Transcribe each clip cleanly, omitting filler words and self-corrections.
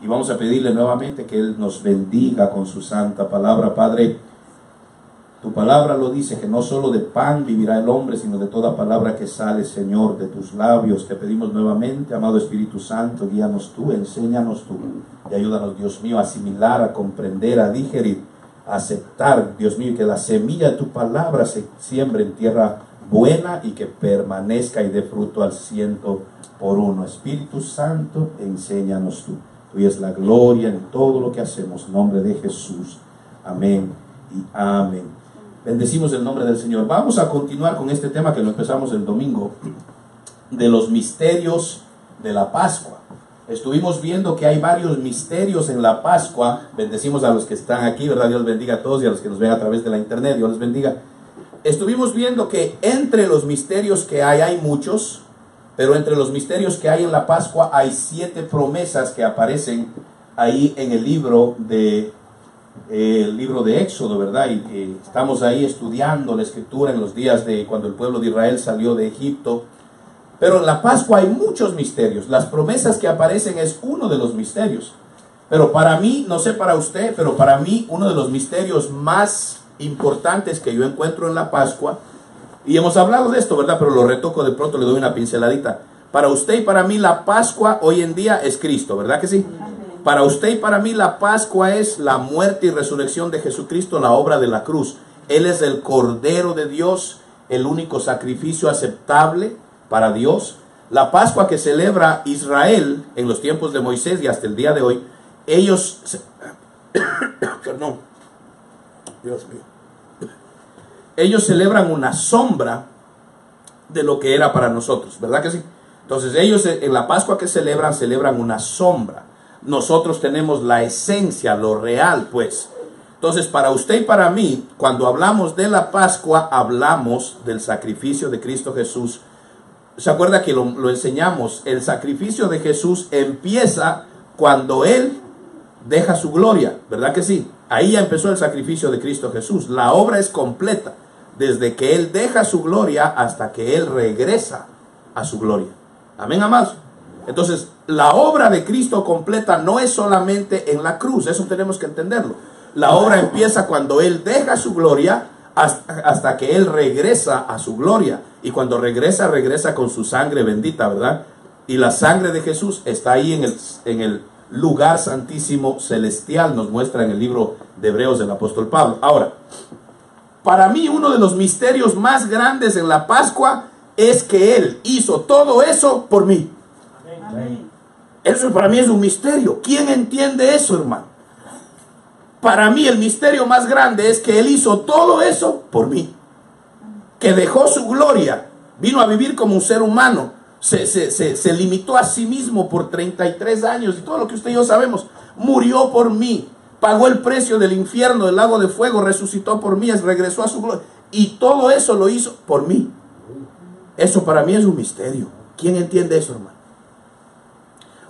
Y vamos a pedirle nuevamente que Él nos bendiga con su santa palabra. Padre, tu palabra lo dice, que no solo de pan vivirá el hombre, sino de toda palabra que sale, Señor, de tus labios. Te pedimos nuevamente, amado Espíritu Santo, guíanos tú, enséñanos tú, y ayúdanos, Dios mío, a asimilar, a comprender, a digerir, a aceptar, Dios mío, que la semilla de tu palabra se siembre en tierra buena y que permanezca y dé fruto al 100%. Espíritu Santo, enséñanos tú. Tuya es la gloria en todo lo que hacemos. En nombre de Jesús. Amén y amén. Bendecimos el nombre del Señor. Vamos a continuar con este tema que lo empezamos el domingo, de los misterios de la Pascua. Estuvimos viendo que hay varios misterios en la Pascua. Bendecimos a los que están aquí, ¿verdad? Dios bendiga a todos, y a los que nos ven a través de la internet, Dios les bendiga. Estuvimos viendo que entre los misterios que hay muchos, pero entre los misterios que hay en la Pascua hay 7 promesas que aparecen ahí en el libro de Éxodo, ¿verdad? Y que estamos ahí estudiando la escritura en los días de cuando el pueblo de Israel salió de Egipto. Pero en la Pascua hay muchos misterios. Las promesas que aparecen es uno de los misterios. Pero para mí, no sé para usted, pero para mí uno de los misterios más importantes que yo encuentro en la Pascua, y hemos hablado de esto, ¿verdad? Pero lo retoco de pronto, le doy una pinceladita. Para usted y para mí la Pascua hoy en día es Cristo, ¿verdad que sí? Para usted y para mí la Pascua es la muerte y resurrección de Jesucristo, la obra de la cruz. Él es el Cordero de Dios, el único sacrificio aceptable para Dios. La Pascua que celebra Israel en los tiempos de Moisés y hasta el día de hoy, perdón, Dios mío, ellos celebran una sombra de lo que era para nosotros, ¿verdad que sí? Entonces ellos en la Pascua que celebran una sombra. Nosotros tenemos la esencia, lo real, pues. Entonces, para usted y para mí, cuando hablamos de la Pascua, hablamos del sacrificio de Cristo Jesús. ¿Se acuerda que lo enseñamos? El sacrificio de Jesús empieza cuando Él deja su gloria, ¿verdad que sí? Ahí ya empezó el sacrificio de Cristo Jesús. La obra es completa, desde que Él deja su gloria hasta que Él regresa a su gloria. Amén, amados. Entonces, la obra de Cristo completa no es solamente en la cruz, eso tenemos que entenderlo. La obra empieza cuando Él deja su gloria hasta que Él regresa a su gloria. Y cuando regresa, regresa con su sangre bendita, ¿verdad? Y la sangre de Jesús está ahí en el lugar santísimo celestial, nos muestra en el libro de Hebreos del apóstol Pablo. Ahora, para mí uno de los misterios más grandes en la Pascua es que Él hizo todo eso por mí. Amén. Eso para mí es un misterio. ¿Quién entiende eso, hermano? Para mí el misterio más grande es que Él hizo todo eso por mí. Que dejó su gloria, vino a vivir como un ser humano, se limitó a sí mismo por 33 años y todo lo que usted y yo sabemos. Murió por mí, pagó el precio del infierno, del lago de fuego, resucitó por mí, regresó a su gloria. Y todo eso lo hizo por mí. Eso para mí es un misterio. ¿Quién entiende eso, hermano?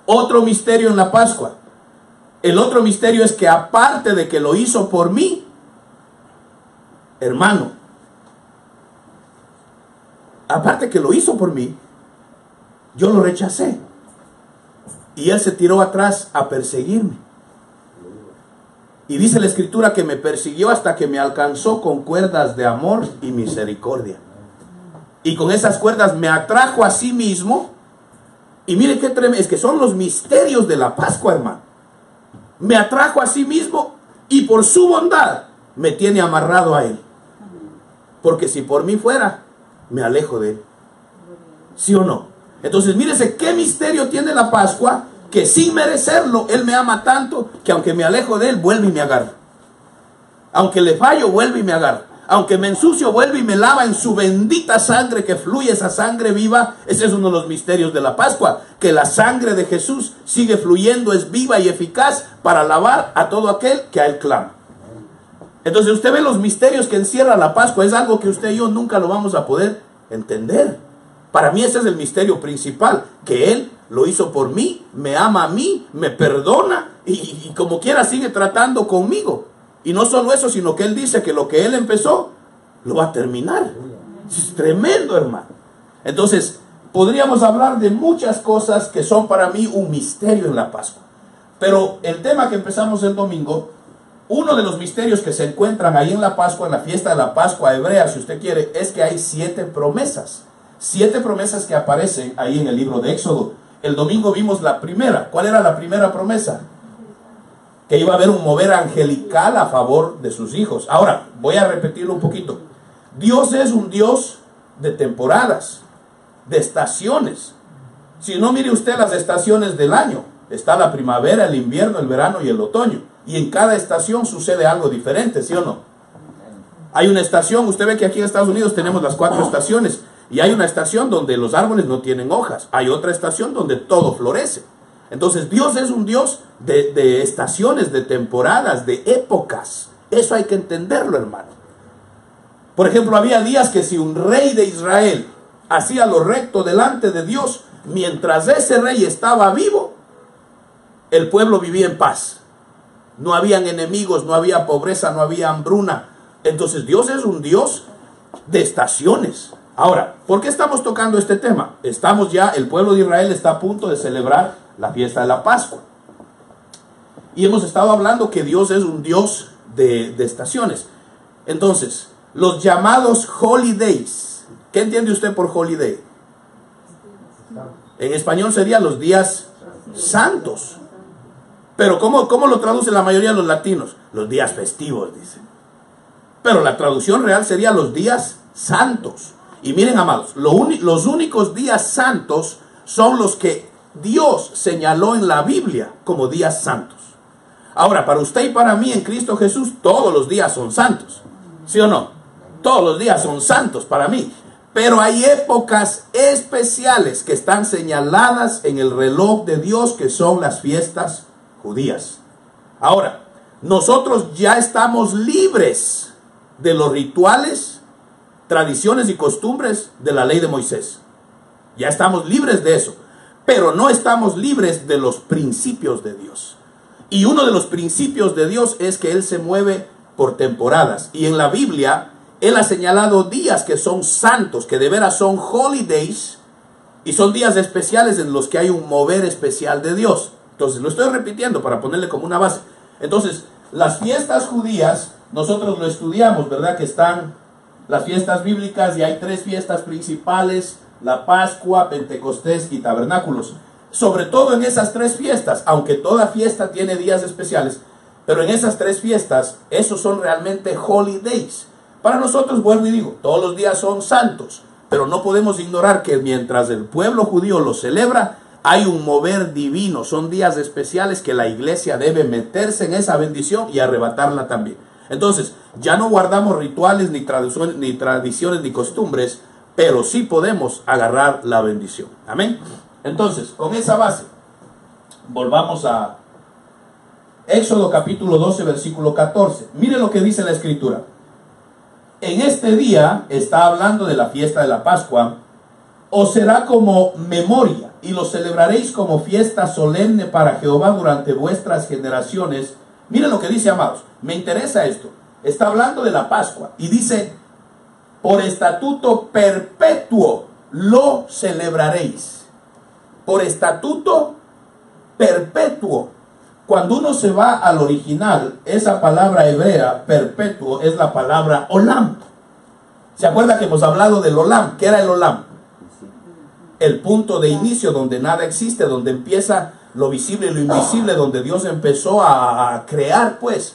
Otro misterio en la Pascua. El otro misterio es que aparte de que lo hizo por mí, hermano, aparte que lo hizo por mí, yo lo rechacé. Y Él se tiró atrás a perseguirme. Y dice la Escritura que me persiguió hasta que me alcanzó con cuerdas de amor y misericordia. Y con esas cuerdas me atrajo a sí mismo. Y mire qué tremendo, es que son los misterios de la Pascua, hermano. Me atrajo a sí mismo y por su bondad me tiene amarrado a Él. Porque si por mí fuera, me alejo de Él. ¿Sí o no? Entonces, mírese qué misterio tiene la Pascua, que sin merecerlo, Él me ama tanto, que aunque me alejo de Él, vuelve y me agarra. Aunque le fallo, vuelve y me agarra. Aunque me ensucio, vuelve y me lava en su bendita sangre, que fluye esa sangre viva. Ese es uno de los misterios de la Pascua, que la sangre de Jesús sigue fluyendo, es viva y eficaz para lavar a todo aquel que a Él clama. Entonces usted ve los misterios que encierra la Pascua. Es algo que usted y yo nunca lo vamos a poder entender. Para mí ese es el misterio principal, que Él lo hizo por mí, me ama a mí, me perdona y como quiera sigue tratando conmigo. Y no solo eso, sino que Él dice que lo que Él empezó, lo va a terminar. Es tremendo, hermano. Entonces, Podríamos hablar de muchas cosas que son para mí un misterio en la Pascua. Pero el tema que empezamos el domingo, uno de los misterios que se encuentran ahí en la Pascua, en la fiesta de la Pascua hebrea, si usted quiere, es que hay 7 promesas. 7 promesas que aparecen ahí en el libro de Éxodo. El domingo vimos la primera. ¿Cuál era la primera promesa? Que iba a haber un mover angelical a favor de sus hijos. Ahora, voy a repetirlo un poquito. Dios es un Dios de temporadas, de estaciones. Si no, mire usted las estaciones del año. Está la primavera, el invierno, el verano y el otoño. Y en cada estación sucede algo diferente, ¿sí o no? Hay una estación, usted ve que aquí en Estados Unidos tenemos las 4 estaciones. Y hay una estación donde los árboles no tienen hojas. Hay otra estación donde todo florece. Entonces Dios es un Dios de estaciones, de temporadas, de épocas. Eso hay que entenderlo, hermano. Por ejemplo, había días que si un rey de Israel hacía lo recto delante de Dios, mientras ese rey estaba vivo, el pueblo vivía en paz. No habían enemigos, no había pobreza, no había hambruna. Entonces Dios es un Dios de estaciones. Ahora, ¿por qué estamos tocando este tema? El pueblo de Israel está a punto de celebrar la fiesta de la Pascua. Y hemos estado hablando que Dios es un Dios de estaciones. Entonces, los llamados holidays. ¿Qué entiende usted por holiday? En español serían los días santos. Pero ¿cómo lo traduce la mayoría de los latinos? Los días festivos, dicen. Pero la traducción real sería los días santos. Y miren, amados, los únicos días santos son los que Dios señaló en la Biblia como días santos. Ahora, para usted y para mí en Cristo Jesús, todos los días son santos. ¿Sí o no? Todos los días son santos para mí. Pero hay épocas especiales que están señaladas en el reloj de Dios, que son las fiestas judías. Ahora, nosotros ya estamos libres de los rituales, tradiciones y costumbres de la ley de Moisés. Ya estamos libres de eso. Pero no estamos libres de los principios de Dios. Y uno de los principios de Dios es que Él se mueve por temporadas. Y en la Biblia, Él ha señalado días que son santos, que de veras son holidays, y son días especiales en los que hay un mover especial de Dios. Entonces, lo estoy repitiendo para ponerle como una base. Entonces, las fiestas judías, nosotros lo estudiamos, ¿verdad? Que están las fiestas bíblicas y hay 3 fiestas principales: la Pascua, Pentecostés y Tabernáculos. Sobre todo en esas 3 fiestas, aunque toda fiesta tiene días especiales, pero en esas 3 fiestas, esos son realmente holidays. Para nosotros, vuelvo y digo, todos los días son santos, pero no podemos ignorar que mientras el pueblo judío los celebra, hay un mover divino. Son días especiales que la iglesia debe meterse en esa bendición y arrebatarla también. Entonces, ya no guardamos rituales, ni tradiciones, ni costumbres, pero sí podemos agarrar la bendición. Amén. Entonces, con esa base, volvamos a Éxodo capítulo 12, versículo 14. Mire lo que dice la Escritura. En este día, está hablando de la fiesta de la Pascua, os será como memoria, y lo celebraréis como fiesta solemne para Jehová durante vuestras generaciones. Miren lo que dice, amados. Me interesa esto. Está hablando de la Pascua y dice: por estatuto perpetuo lo celebraréis. Por estatuto perpetuo. Cuando uno se va al original, esa palabra hebrea, perpetuo, es la palabra olam. ¿Se acuerda que hemos hablado del olam? ¿Qué era el olam? El punto de inicio donde nada existe, donde empieza lo visible y lo invisible, donde Dios empezó a crear, pues.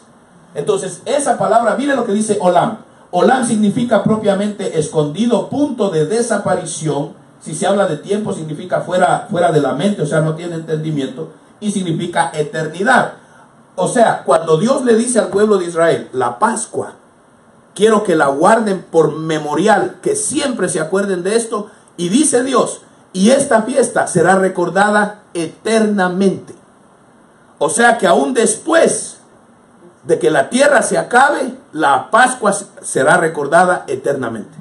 Entonces, esa palabra, mire lo que dice olam. Olam significa propiamente escondido, punto de desaparición. Si se habla de tiempo, significa fuera de la mente, o sea, no tiene entendimiento. Y significa eternidad. O sea, cuando Dios le dice al pueblo de Israel, la Pascua, quiero que la guarden por memorial, que siempre se acuerden de esto. Y dice Dios, y esta fiesta será recordada eternamente. O sea que aún después de que la tierra se acabe, la Pascua será recordada eternamente.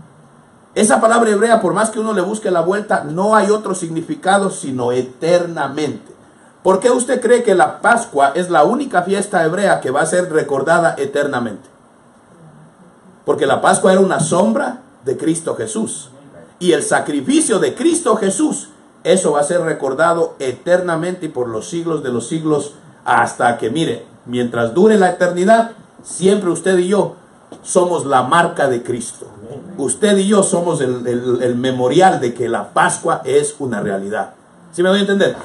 Esa palabra hebrea, por más que uno le busque la vuelta, no hay otro significado sino eternamente. ¿Por qué usted cree que la Pascua es la única fiesta hebrea que va a ser recordada eternamente? Porque la Pascua era una sombra de Cristo Jesús. y el sacrificio de Cristo Jesús, eso va a ser recordado eternamente y por los siglos de los siglos, hasta que, mire, mientras dure la eternidad, siempre usted y yo somos la marca de Cristo. Usted y yo somos el memorial de que la Pascua es una realidad. ¿Sí me doy a entender?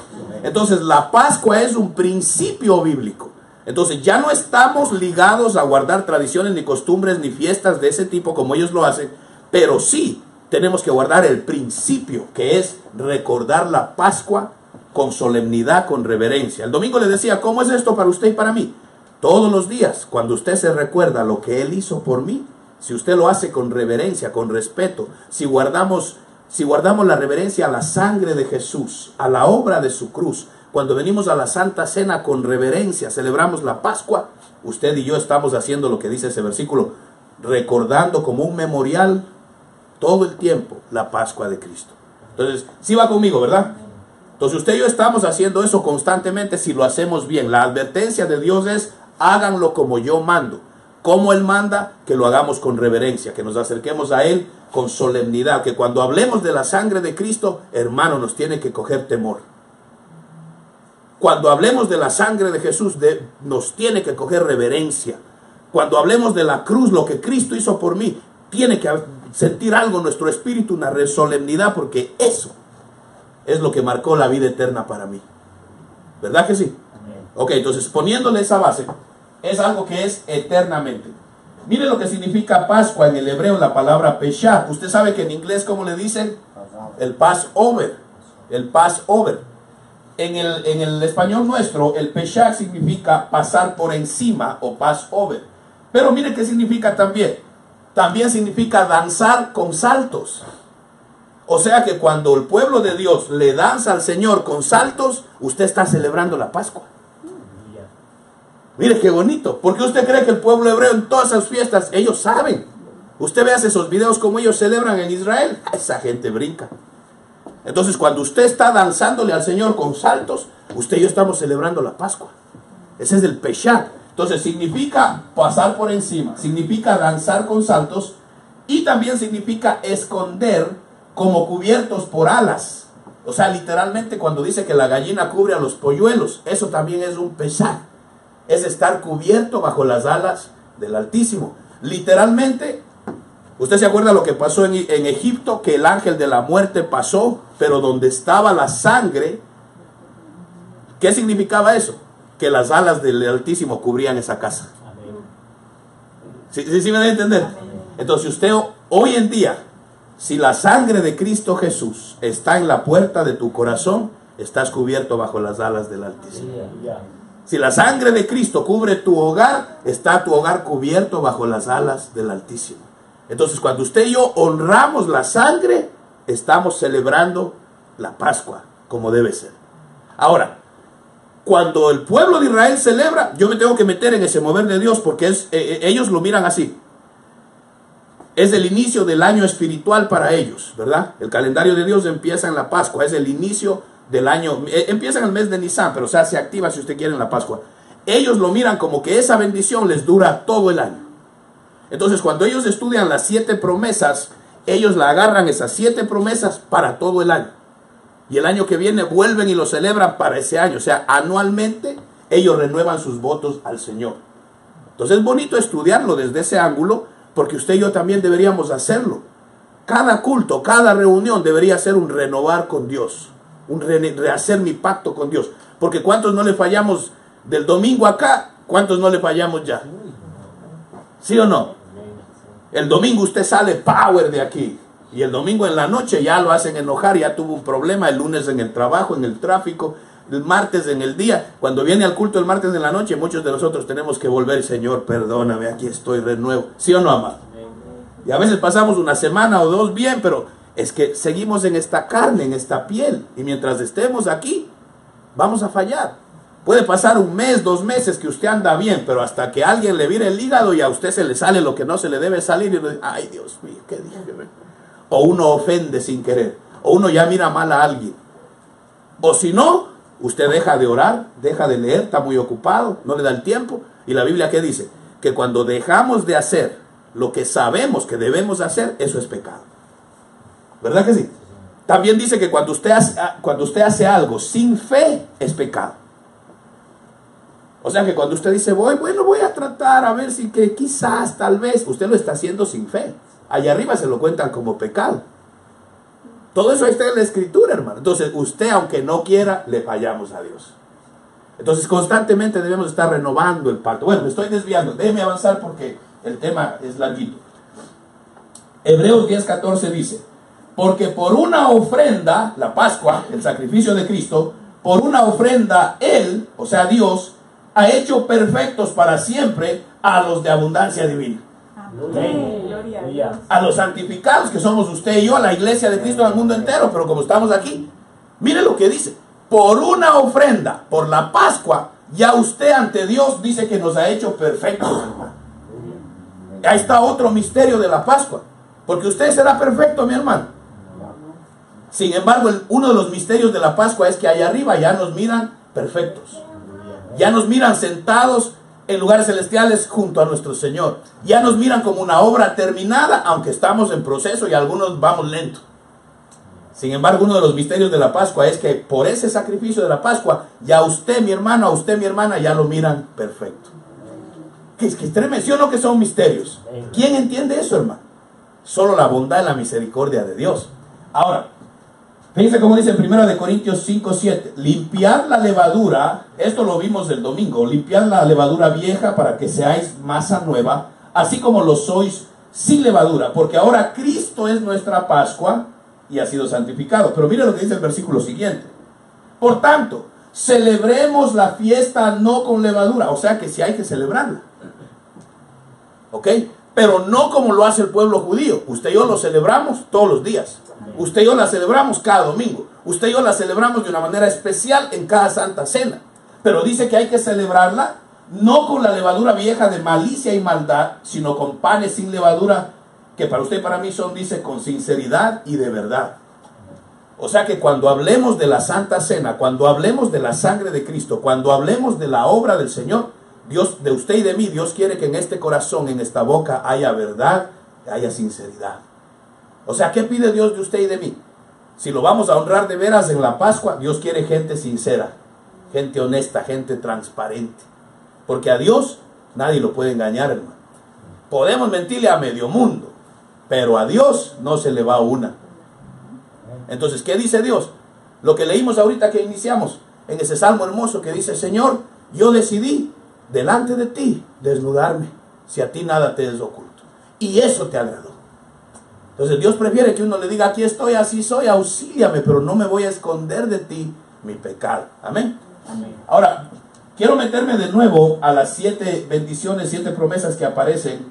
Entonces, la Pascua es un principio bíblico. Entonces, ya no estamos ligados a guardar tradiciones, ni costumbres, ni fiestas de ese tipo como ellos lo hacen, pero sí tenemos que guardar el principio, que es recordar la Pascua con solemnidad, con reverencia. El domingo le decía, ¿cómo es esto para usted y para mí? Todos los días, cuando usted se recuerda lo que Él hizo por mí, si usted lo hace con reverencia, con respeto, si guardamos la reverencia a la sangre de Jesús, a la obra de su cruz, cuando venimos a la Santa Cena con reverencia, celebramos la Pascua, usted y yo estamos haciendo lo que dice ese versículo, recordando como un memorial todo el tiempo la Pascua de Cristo. Entonces, sí va conmigo, ¿verdad? Entonces usted y yo estamos haciendo eso constantemente si lo hacemos bien. La advertencia de Dios es, háganlo como yo mando. Como Él manda, que lo hagamos con reverencia, que nos acerquemos a Él con solemnidad, que cuando hablemos de la sangre de Cristo, hermano, nos tiene que coger temor. Cuando hablemos de la sangre de Jesús, nos tiene que coger reverencia. Cuando hablemos de la cruz, lo que Cristo hizo por mí, tiene que sentir algo en nuestro espíritu, una solemnidad, porque eso es lo que marcó la vida eterna para mí. ¿Verdad que sí? Ok, entonces poniéndole esa base, es algo que es eternamente. Mire lo que significa Pascua en el hebreo, la palabra Pesach. Usted sabe que en inglés, ¿cómo le dicen? El Passover. El Passover. En el español nuestro, el Pesach significa pasar por encima o Passover. Pero mire qué significa también. También significa danzar con saltos. O sea que cuando el pueblo de Dios le danza al Señor con saltos, usted está celebrando la Pascua. Mire qué bonito. ¿Por qué usted cree que el pueblo hebreo en todas esas fiestas, ellos saben? Usted ve esos videos como ellos celebran en Israel. Esa gente brinca. Entonces cuando usted está danzándole al Señor con saltos, usted y yo estamos celebrando la Pascua. Ese es el Pesach. Entonces significa pasar por encima, significa danzar con saltos y también significa esconder como cubiertos por alas. O sea, literalmente cuando dice que la gallina cubre a los polluelos, eso también es un Pesach. Es estar cubierto bajo las alas del Altísimo. Literalmente, usted se acuerda lo que pasó en Egipto, que el ángel de la muerte pasó, pero donde estaba la sangre, ¿qué significaba eso? Que las alas del Altísimo cubrían esa casa. ¿Sí me debe entender? Entonces usted hoy en día, si la sangre de Cristo Jesús está en la puerta de tu corazón, estás cubierto bajo las alas del Altísimo. Si la sangre de Cristo cubre tu hogar, está tu hogar cubierto bajo las alas del Altísimo. Entonces cuando usted y yo honramos la sangre, estamos celebrando la Pascua como debe ser. Ahora, cuando el pueblo de Israel celebra, yo me tengo que meter en ese mover de Dios, porque ellos lo miran así. Es el inicio del año espiritual para ellos, ¿verdad? El calendario de Dios empieza en la Pascua, es el inicio del año, empieza en el mes de Nisan, pero o sea, se activa si usted quiere en la Pascua. Ellos lo miran como que esa bendición les dura todo el año. Entonces, cuando ellos estudian las 7 promesas, ellos la agarran esas 7 promesas para todo el año. Y el año que viene vuelven y lo celebran para ese año. O sea, anualmente ellos renuevan sus votos al Señor. Entonces es bonito estudiarlo desde ese ángulo, porque usted y yo también deberíamos hacerlo. Cada culto, cada reunión debería ser un renovar con Dios. Un rehacer mi pacto con Dios. Porque ¿cuántos no le fallamos del domingo acá? ¿Cuántos no le fallamos ya? ¿Sí o no? El domingo usted sale power de aquí. Y el domingo en la noche ya lo hacen enojar, ya tuvo un problema el lunes en el trabajo, en el tráfico, el martes en el día. Cuando viene al culto el martes en la noche, muchos de nosotros tenemos que volver, Señor, perdóname, aquí estoy, renuevo. ¿Sí o no, amado? Y a veces pasamos una semana o 2 bien, pero es que seguimos en esta carne, en esta piel. Y mientras estemos aquí, vamos a fallar. Puede pasar 1 mes, 2 meses que usted anda bien, pero hasta que alguien le vire el hígado y a usted se le sale lo que no se le debe salir. Y uno dice, ay, Dios mío, ¿qué dije? O uno ofende sin querer, o uno ya mira mal a alguien, o si no, usted deja de orar, deja de leer, está muy ocupado, no le da el tiempo. Y la Biblia, ¿qué dice? Que cuando dejamos de hacer lo que sabemos que debemos hacer, eso es pecado. ¿Verdad que sí? También dice que cuando usted hace algo sin fe, es pecado. O sea que cuando usted dice, voy a tratar a ver si que quizás, tal vez, usted lo está haciendo sin fe. Allá arriba se lo cuentan como pecado. Todo eso ahí está en la escritura, hermano. Entonces, usted, aunque no quiera, le fallamos a Dios. Entonces, constantemente debemos estar renovando el pacto. Bueno, me estoy desviando. Déjeme avanzar porque el tema es larguito. Hebreos 10:14 dice, porque por una ofrenda, la Pascua, el sacrificio de Cristo, por una ofrenda Él, o sea Dios, ha hecho perfectos para siempre a los de abundancia divina. Amén. Gloria a Dios. A los santificados que somos usted y yo, a la iglesia de Cristo en el mundo entero, pero como estamos aquí, mire lo que dice, por una ofrenda, por la Pascua, ya usted ante Dios dice que nos ha hecho perfectos, hermano. Ahí está otro misterio de la Pascua, porque usted será perfecto, mi hermano. Sin embargo, uno de los misterios de la Pascua es que allá arriba ya nos miran perfectos. Ya nos miran sentados en lugares celestiales junto a nuestro Señor. Ya nos miran como una obra terminada, aunque estamos en proceso y algunos vamos lento. Sin embargo, uno de los misterios de la Pascua es que por ese sacrificio de la Pascua, ya usted, mi hermano, a usted, mi hermana, ya lo miran perfecto. Que usted mencionó que son misterios. ¿Quién entiende eso, hermano? Solo la bondad y la misericordia de Dios. Ahora, fíjense cómo dice en 1 Corintios 5:7, limpiad la levadura, esto lo vimos el domingo, limpiad la levadura vieja para que seáis masa nueva, así como lo sois sin levadura, porque ahora Cristo es nuestra Pascua y ha sido santificado. Pero mire lo que dice el versículo siguiente, por tanto, celebremos la fiesta no con levadura, o sea que sí hay que celebrarla, ¿ok? Pero no como lo hace el pueblo judío. Usted y yo lo celebramos todos los días. Usted y yo la celebramos cada domingo. Usted y yo la celebramos de una manera especial en cada Santa Cena. Pero dice que hay que celebrarla no con la levadura vieja de malicia y maldad, sino con panes sin levadura, que para usted y para mí son, dice, con sinceridad y de verdad. O sea que cuando hablemos de la Santa Cena, cuando hablemos de la sangre de Cristo, cuando hablemos de la obra del Señor, Dios, de usted y de mí, Dios quiere que en este corazón, en esta boca, haya verdad, haya sinceridad. O sea, ¿qué pide Dios de usted y de mí? Si lo vamos a honrar de veras en la Pascua, Dios quiere gente sincera, gente honesta, gente transparente. Porque a Dios nadie lo puede engañar, hermano. Podemos mentirle a medio mundo, pero a Dios no se le va una. Entonces, ¿qué dice Dios? Lo que leímos ahorita que iniciamos, en ese salmo hermoso que dice, Señor, yo decidí delante de ti desnudarme, si a ti nada te es oculto. Y eso te agradó. Entonces Dios prefiere que uno le diga, aquí estoy, así soy, auxíliame, pero no me voy a esconder de ti mi pecado. Amén. Amén. Ahora, quiero meterme de nuevo a las 7 bendiciones, 7 promesas que aparecen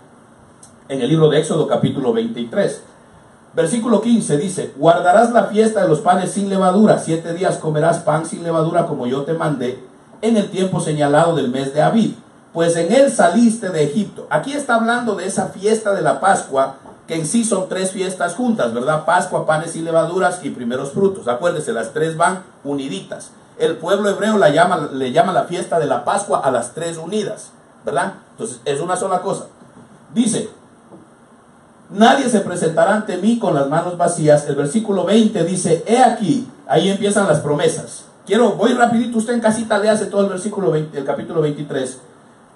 en el libro de Éxodo capítulo 23. Versículo 15 dice, guardarás la fiesta de los panes sin levadura, 7 días comerás pan sin levadura como yo te mandé, en el tiempo señalado del mes de Abib, pues en él saliste de Egipto. Aquí está hablando de esa fiesta de la Pascua, que en sí son 3 fiestas juntas, ¿verdad? Pascua, panes sin levaduras y primeros frutos. Acuérdense, las 3 van uniditas. El pueblo hebreo le llama la fiesta de la Pascua a las 3 unidas, ¿verdad? Entonces es una sola cosa. Dice, nadie se presentará ante mí con las manos vacías. El versículo 20 dice, he aquí, ahí empiezan las promesas. Voy rapidito, usted en casita le hace todo el versículo 20, el capítulo 23.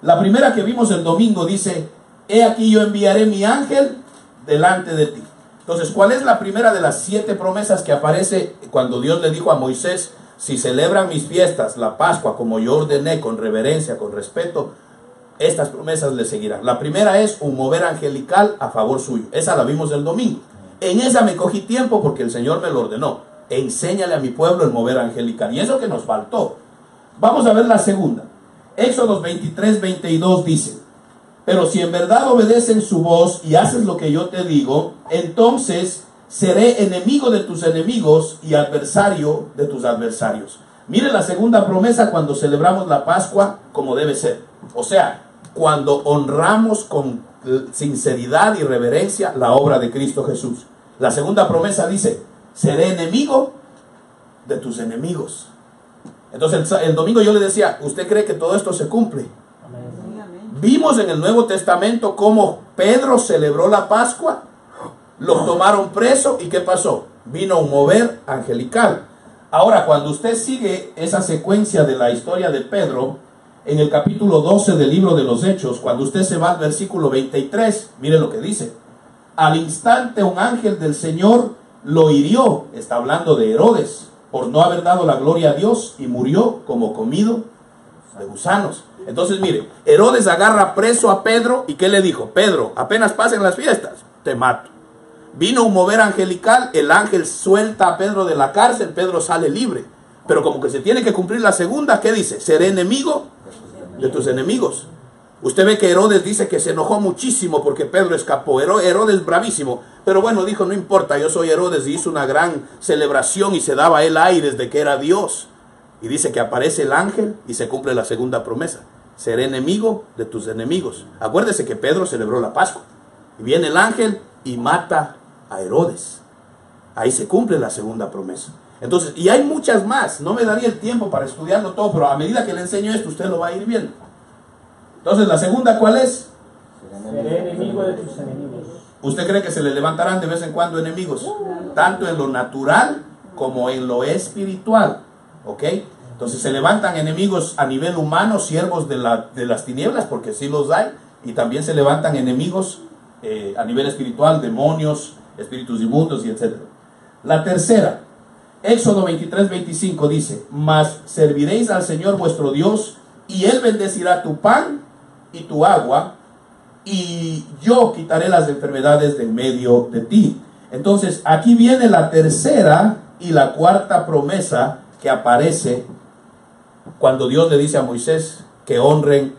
La primera que vimos el domingo dice, he aquí yo enviaré mi ángel delante de ti. Entonces, ¿cuál es la primera de las 7 promesas que aparece cuando Dios le dijo a Moisés, si celebran mis fiestas, la Pascua, como yo ordené, con reverencia, con respeto, estas promesas le seguirán? La primera es un mover angelical a favor suyo. Esa la vimos el domingo. En esa me cogí tiempo porque el Señor me lo ordenó. Enséñale a mi pueblo el mover angelical. Y eso que nos faltó. Vamos a ver la segunda. Éxodo 23:22 dice, pero si en verdad obedecen su voz y haces lo que yo te digo, entonces seré enemigo de tus enemigos y adversario de tus adversarios. Mire la segunda promesa cuando celebramos la Pascua como debe ser. O sea, cuando honramos con sinceridad y reverencia la obra de Cristo Jesús. La segunda promesa dice, seré enemigo de tus enemigos. Entonces el domingo yo le decía, ¿usted cree que todo esto se cumple? Amén. Vimos en el Nuevo Testamento cómo Pedro celebró la Pascua Lo tomaron preso y ¿qué pasó? Vino un mover angelical. Ahora, cuando usted sigue esa secuencia de la historia de Pedro, en el capítulo 12 del libro de los Hechos, cuando usted se va al versículo 23, mire lo que dice. Al instante un ángel del Señor lo hirió, está hablando de Herodes, por no haber dado la gloria a Dios, y murió como comido de gusanos. Entonces mire, Herodes agarra preso a Pedro y ¿qué le dijo? Pedro, apenas pasen las fiestas, te mato. Vino un mover angelical, el ángel suelta a Pedro de la cárcel, Pedro sale libre. Pero como que se tiene que cumplir la segunda, ¿qué dice? Seré enemigo de tus enemigos. Usted ve que Herodes dice que se enojó muchísimo porque Pedro escapó. Herodes bravísimo. Pero bueno, dijo, no importa, yo soy Herodes, y hizo una gran celebración y se daba él aires de que era Dios. Y dice que aparece el ángel y se cumple la segunda promesa. Seré enemigo de tus enemigos. Acuérdese que Pedro celebró la Pascua. Y viene el ángel y mata a Herodes. Ahí se cumple la segunda promesa. Entonces, y hay muchas más. No me daría el tiempo para estudiarlo todo, pero a medida que le enseño esto, usted lo va a ir viendo. Entonces, la segunda, ¿cuál es? Seré enemigo de tus enemigos. ¿Usted cree que se le levantarán de vez en cuando enemigos? Tanto en lo natural como en lo espiritual. ¿Ok? Entonces se levantan enemigos a nivel humano, siervos de las tinieblas, porque sí los hay. Y también se levantan enemigos a nivel espiritual, demonios, espíritus inmundos y etc. La tercera, Éxodo 23:25 dice: mas serviréis al Señor vuestro Dios, y Él bendecirá tu pan y tu agua, y yo quitaré las enfermedades de en medio de ti. Entonces aquí viene la tercera y la cuarta promesa que aparece cuando Dios le dice a Moisés que honren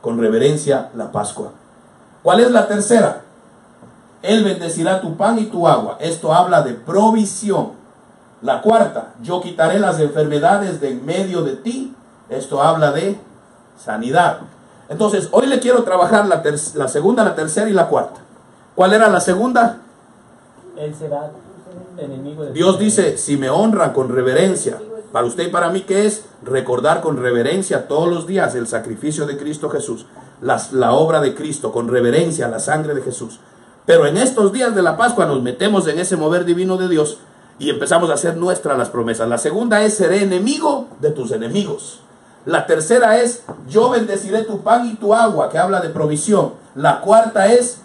con reverencia la Pascua. ¿Cuál es la tercera? Él bendecirá tu pan y tu agua. Esto habla de provisión. La cuarta, yo quitaré las enfermedades de en medio de ti. Esto habla de sanidad. Entonces, hoy le quiero trabajar la segunda, la tercera y la cuarta. ¿Cuál era la segunda? Él será enemigo de Dios dice, si me honran con reverencia, para usted y para mí, ¿qué es? Recordar con reverencia todos los días el sacrificio de Cristo Jesús, la obra de Cristo, con reverencia la sangre de Jesús. Pero en estos días de la Pascua nos metemos en ese mover divino de Dios y empezamos a hacer nuestras las promesas. La segunda es, seré enemigo de tus enemigos. La tercera es, yo bendeciré tu pan y tu agua, que habla de provisión. La cuarta es,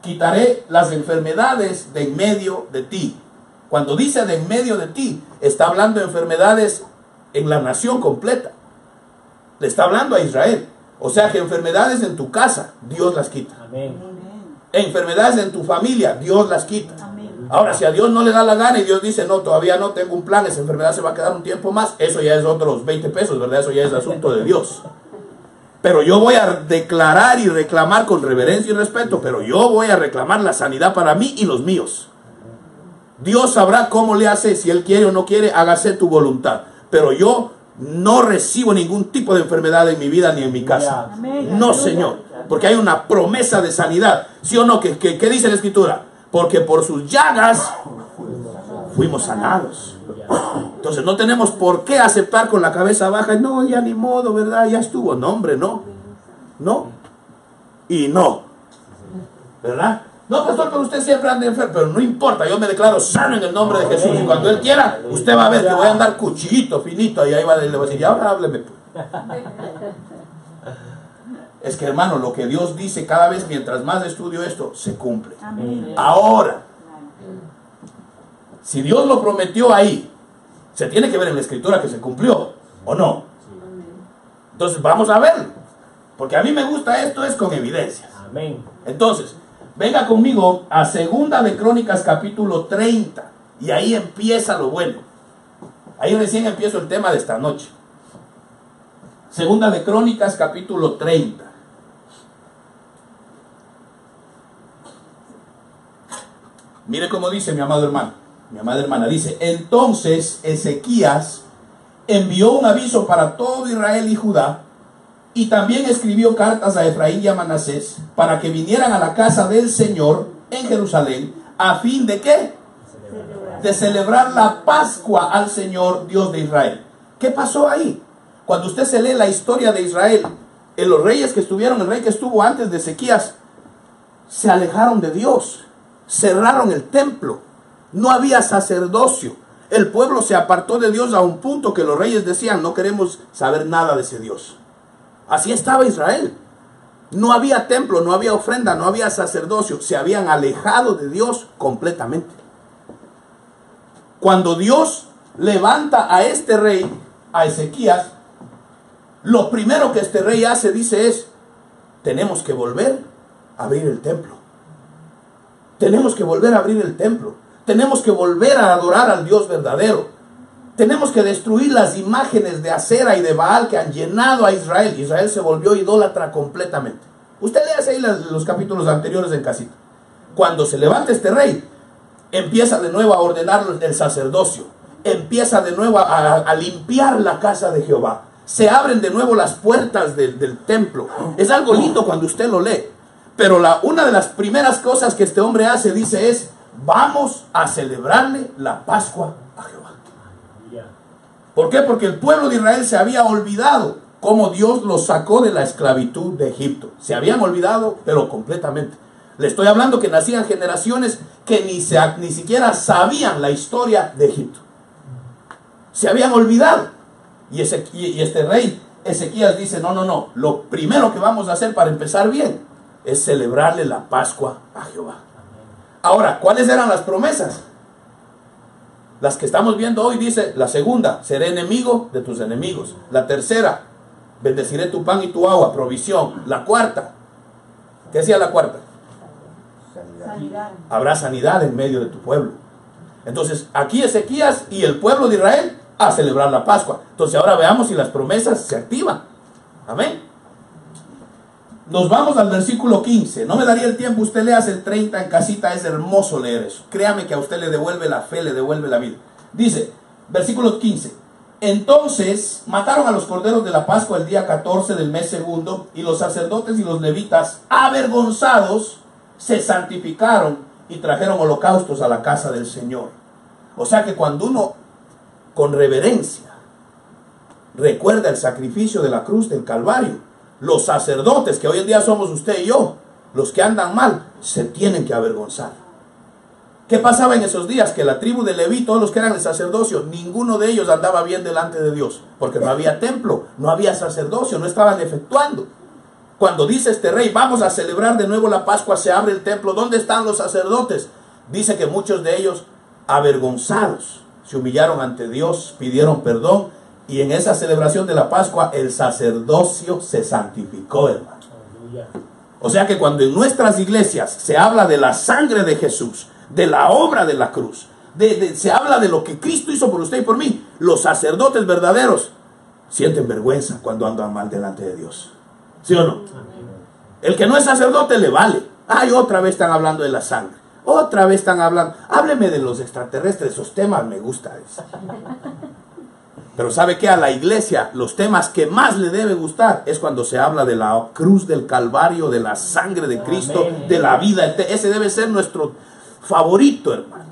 quitaré las enfermedades de en medio de ti. Cuando dice de en medio de ti, está hablando de enfermedades en la nación completa. Le está hablando a Israel. O sea que enfermedades en tu casa, Dios las quita. Amén. Enfermedades en tu familia, Dios las quita. Amén. Ahora, si a Dios no le da la gana y Dios dice, no, todavía no tengo un plan, esa enfermedad se va a quedar un tiempo más, eso ya es otros 20 pesos, ¿verdad? Eso ya es asunto de Dios. Pero yo voy a declarar y reclamar con reverencia y respeto, pero yo voy a reclamar la sanidad para mí y los míos. Dios sabrá cómo le hace, si Él quiere o no quiere, hágase tu voluntad. Pero yo no recibo ningún tipo de enfermedad en mi vida ni en mi casa. Amén. No, Señor, porque hay una promesa de sanidad. ¿Sí o no? ¿Qué dice la Escritura? Porque por sus llagas fuimos sanados. Entonces no tenemos por qué aceptar con la cabeza baja. No, ya ni modo, ¿verdad? Ya estuvo. No, hombre, no. No. Y no. ¿Verdad? No, pastor, pero usted siempre anda enfermo. Pero no importa, yo me declaro sano en el nombre de Jesús. Y cuando Él quiera, usted va a ver que voy a andar cuchillito, finito. Y ahí va, le va a decir, y ahora hábleme. Es que, hermano, lo que Dios dice cada vez, mientras más estudio esto, se cumple. Amén. Ahora, si Dios lo prometió ahí, se tiene que ver en la Escritura que se cumplió, ¿o no? Entonces vamos a verlo, porque a mí me gusta esto, es con evidencias. Amén. Entonces, venga conmigo a Segunda de Crónicas capítulo 30, y ahí empieza lo bueno. Ahí recién empiezo el tema de esta noche. Segunda de Crónicas capítulo 30. Mire cómo dice mi amado hermano, mi amada hermana, dice, entonces Ezequías envió un aviso para todo Israel y Judá, y también escribió cartas a Efraín y a Manasés, para que vinieran a la casa del Señor en Jerusalén, a fin de ¿qué? De celebrar la Pascua al Señor Dios de Israel. ¿Qué pasó ahí? Cuando usted se lee la historia de Israel, en los reyes que estuvieron, el rey que estuvo antes de Ezequías, se alejaron de Dios. cerraron el templo, no había sacerdocio. El pueblo se apartó de Dios a un punto que los reyes decían, no queremos saber nada de ese Dios. Así estaba Israel. No había templo, no había ofrenda, no había sacerdocio. Se habían alejado de Dios completamente. Cuando Dios levanta a este rey, a Ezequías, lo primero que este rey hace, dice, es, tenemos que volver a abrir el templo. Tenemos que volver a abrir el templo. Tenemos que volver a adorar al Dios verdadero. Tenemos que destruir las imágenes de Acera y de Baal que han llenado a Israel. Israel se volvió idólatra completamente. Usted léase ahí los capítulos anteriores en casita. Cuando se levanta este rey, empieza de nuevo a ordenar el sacerdocio. Empieza de nuevo a limpiar la casa de Jehová. Se abren de nuevo las puertas del templo. Es algo lindo cuando usted lo lee. Pero una de las primeras cosas que este hombre hace, dice, es, vamos a celebrarle la Pascua a Jehová. ¿Por qué? Porque el pueblo de Israel se había olvidado cómo Dios los sacó de la esclavitud de Egipto. Se habían olvidado, pero completamente. Le estoy hablando que nacían generaciones que ni siquiera sabían la historia de Egipto. Se habían olvidado. Y este rey Ezequías dice, no, lo primero que vamos a hacer para empezar bien es celebrarle la Pascua a Jehová. Ahora, ¿cuáles eran las promesas? Las que estamos viendo hoy, dice, la segunda, seré enemigo de tus enemigos. La tercera, bendeciré tu pan y tu agua, provisión. La cuarta, ¿qué decía la cuarta? Sanidad. Habrá sanidad en medio de tu pueblo. Entonces, aquí Ezequías y el pueblo de Israel a celebrar la Pascua. Entonces, ahora veamos si las promesas se activan. Amén. Nos vamos al versículo 15. No me daría el tiempo, usted lea el 30 en casita, es hermoso leer eso. Créame que a usted le devuelve la fe, le devuelve la vida. Dice, versículo 15. Entonces mataron a los corderos de la Pascua el día 14 del mes segundo, y los sacerdotes y los levitas, avergonzados, se santificaron y trajeron holocaustos a la casa del Señor. O sea que cuando uno, con reverencia, recuerda el sacrificio de la cruz del Calvario, los sacerdotes, que hoy en día somos usted y yo, los que andan mal, se tienen que avergonzar. ¿Qué pasaba en esos días? Que la tribu de Leví, todos los que eran el sacerdocio, ninguno de ellos andaba bien delante de Dios, porque no había templo, no había sacerdocio, no estaban efectuando. Cuando dice este rey, vamos a celebrar de nuevo la Pascua, se abre el templo, ¿dónde están los sacerdotes? Dice que muchos de ellos, avergonzados, se humillaron ante Dios, pidieron perdón. Y en esa celebración de la Pascua, el sacerdocio se santificó, hermano. O sea que cuando en nuestras iglesias se habla de la sangre de Jesús, de la obra de la cruz, se habla de lo que Cristo hizo por usted y por mí, los sacerdotes verdaderos sienten vergüenza cuando andan mal delante de Dios. ¿Sí o no? El que no es sacerdote le vale. Ay, otra vez están hablando de la sangre. Otra vez están hablando. Hábleme de los extraterrestres, esos temas me gustan. Pero ¿sabe qué? A la iglesia los temas que más le debe gustar es cuando se habla de la cruz del Calvario, de la sangre de Cristo, de la vida. Ese debe ser nuestro favorito, hermano.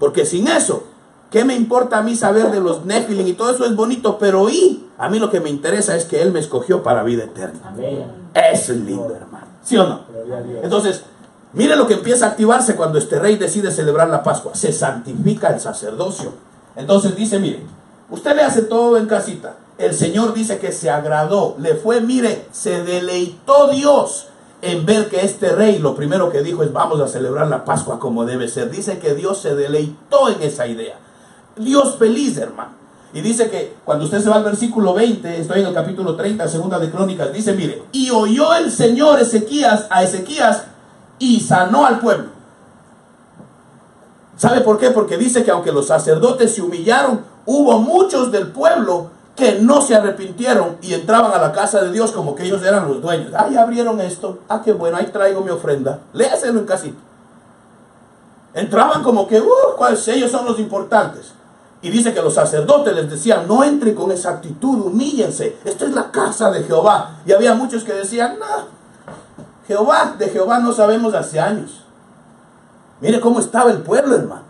Porque sin eso, ¿qué me importa a mí saber de los Nephilim? Y todo eso es bonito, pero a mí lo que me interesa es que Él me escogió para vida eterna. Eso es lindo, hermano. ¿Sí o no? Entonces, mire lo que empieza a activarse cuando este rey decide celebrar la Pascua. Se santifica el sacerdocio. Entonces dice, mire, usted le hace todo en casita. El Señor dice que se agradó, le fue, mire, se deleitó Dios en ver que este rey, lo primero que dijo es, vamos a celebrar la Pascua como debe ser. Dice que Dios se deleitó en esa idea. Dios feliz, hermano. Y dice que cuando usted se va al versículo 20, estoy en el capítulo 30, segunda de Crónicas, dice, mire, y oyó el Señor a Ezequías y sanó al pueblo. ¿Sabe por qué? Porque dice que aunque los sacerdotes se humillaron, hubo muchos del pueblo que no se arrepintieron y entraban a la casa de Dios como que ellos eran los dueños. Ah, ya abrieron esto. Ah, qué bueno, ahí traigo mi ofrenda. Léaselo en casita. Entraban como que, ellos son los importantes. Y dice que los sacerdotes les decían, no entren con esa actitud, humíllense. Esta es la casa de Jehová. Y había muchos que decían, no, de Jehová no sabemos hace años. Mire cómo estaba el pueblo, hermano.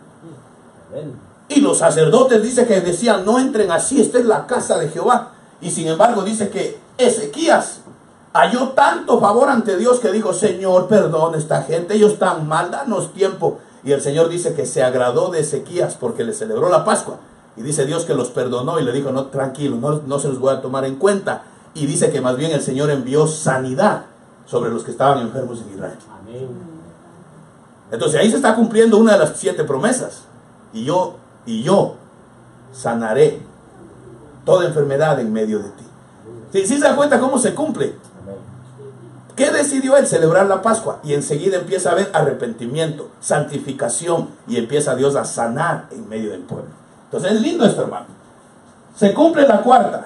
Y los sacerdotes dice que decían, no entren así, esta es la casa de Jehová. Y sin embargo dice que Ezequías halló tanto favor ante Dios que dijo, Señor, perdona a esta gente, ellos están mal, danos tiempo. Y el Señor dice que se agradó de Ezequías porque le celebró la Pascua. Y dice Dios que los perdonó y le dijo, no, tranquilo, no se los voy a tomar en cuenta. Y dice que más bien el Señor envió sanidad sobre los que estaban enfermos en Israel. Amén. Entonces ahí se está cumpliendo una de las 7 promesas. Y yo sanaré toda enfermedad en medio de ti. ¿Sí se da cuenta cómo se cumple? ¿Qué decidió él? Celebrar la Pascua. Y enseguida empieza a haber arrepentimiento, santificación. Y empieza Dios a sanar en medio del pueblo. Entonces es lindo esto, hermano. Se cumple la 4.